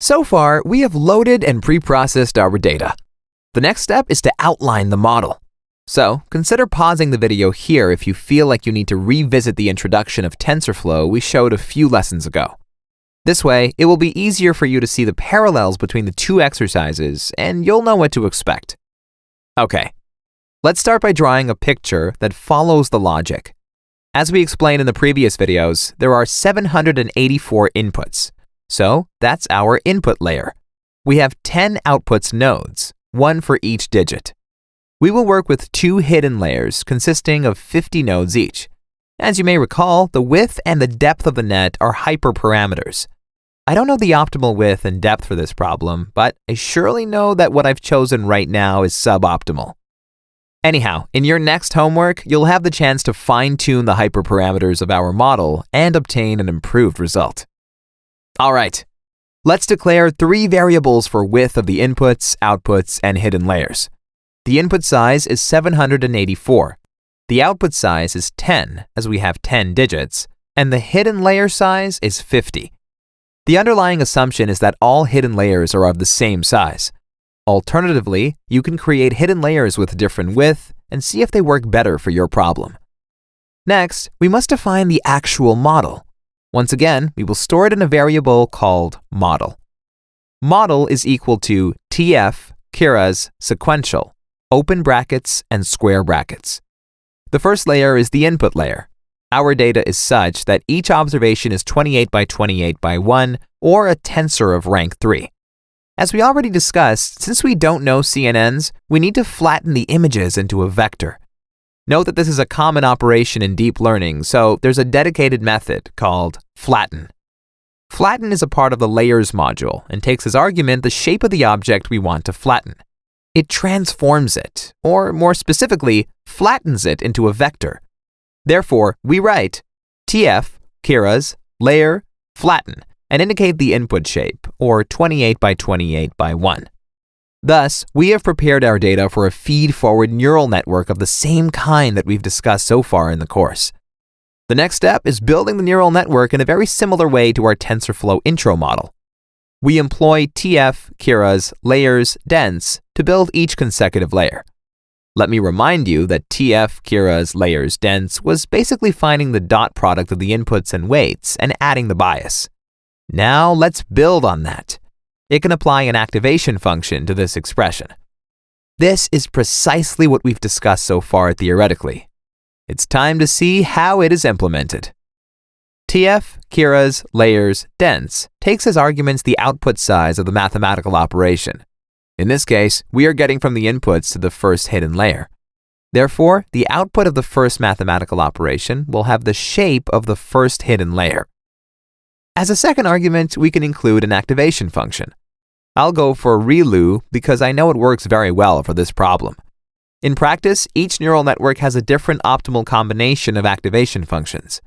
So far, we have loaded and pre-processed our data. The next step is to outline the model. So, consider pausing the video here if you feel like you need to revisit the introduction of TensorFlow we showed a few lessons ago. This way, it will be easier for you to see the parallels between the two exercises, and you'll know what to expect. Okay, let's start by drawing a picture that follows the logic. As we explained in the previous videos, there are 784 inputs. So that's our input layer. We have 10 outputs nodes, one for each digit. We will work with 2 hidden layers consisting of 50 nodes each. As you may recall, the width and the depth of the net are hyperparameters. I don't know the optimal width and depth for this problem, but I surely know that what I've chosen right now is suboptimal. Anyhow, in your next homework, you'll have the chance to fine-tune the hyperparameters of our model and obtain an improved result. All right, let's declare 3 variables for width of the inputs, outputs, and hidden layers. The input size is 784. The output size is 10, as we have 10 digits, and the hidden layer size is 50. The underlying assumption is that all hidden layers are of the same size. Alternatively, you can create hidden layers with different width and see if they work better for your problem. Next, we must define the actual model. Once again, we will store it in a variable called model. Model is equal to TF, Kira's, sequential, open brackets, and square brackets. The first layer is the input layer. Our data is such that each observation is 28 by 28 by 1, or a tensor of rank 3. As we already discussed, since we don't know CNNs, we need to flatten the images into a vector. Note that this is a common operation in deep learning, so there's a dedicated method called flatten. Flatten is a part of the layers module and takes as argument the shape of the object we want to flatten. It transforms it, or more specifically, flattens it into a vector. Therefore, we write TF, Kira's, layer, flatten, and indicate the input shape, or 28 by 28 by 1. Thus, we have prepared our data for a feed-forward neural network of the same kind that we've discussed so far in the course. The next step is building the neural network in a very similar way to our TensorFlow intro model. We employ TF, Kira's, layers, dense to build each consecutive layer. Let me remind you that TF, Kira's, layers, dense was basically finding the dot product of the inputs and weights and adding the bias. Now let's build on that. It can apply an activation function to this expression. This is precisely what we've discussed so far theoretically. It's time to see how it is implemented. TF, Kira's, layers, dense takes as arguments the output size of the mathematical operation. In this case, we are getting from the inputs to the first hidden layer. Therefore, the output of the first mathematical operation will have the shape of the first hidden layer. As a second argument, we can include an activation function. I'll go for ReLU because I know it works very well for this problem. In practice, each neural network has a different optimal combination of activation functions.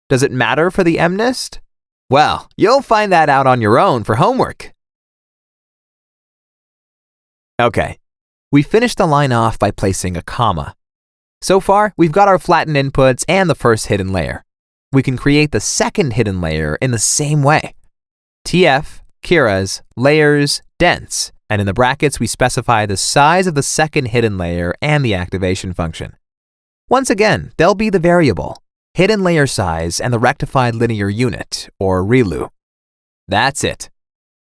Does it matter for the MNIST? Well, you'll find that out on your own for homework. Okay, we finished the line off by placing a comma. So far, we've got our flattened inputs and the first hidden layer. We can create the second hidden layer in the same way. TF, Kira's, layers, dense, and in the brackets we specify the size of the second hidden layer and the activation function. Once again, they'll be the variable, hidden layer size, and the rectified linear unit, or ReLU. That's it.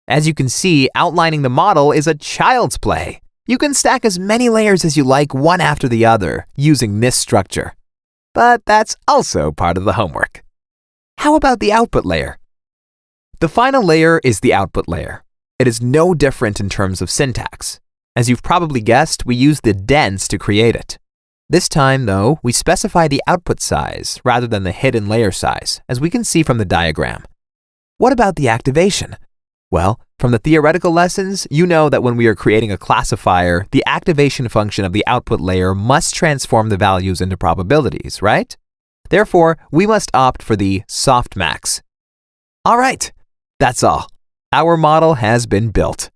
As you can see, outlining the model is a child's play. You can stack as many layers as you like one after the other using this structure. But that's also part of the homework. How about the output layer? The final layer is the output layer. It is no different in terms of syntax. As you've probably guessed, we use the dense to create it. This time, though, we specify the output size rather than the hidden layer size, as we can see from the diagram. What about the activation? Well, from the theoretical lessons, you know that when we are creating a classifier, the activation function of the output layer must transform the values into probabilities, right? Therefore, we must opt for the softmax. All right, that's all. Our model has been built.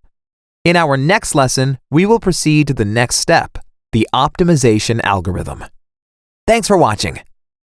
In our next lesson, we will proceed to the next step, the optimization algorithm. Thanks for watching.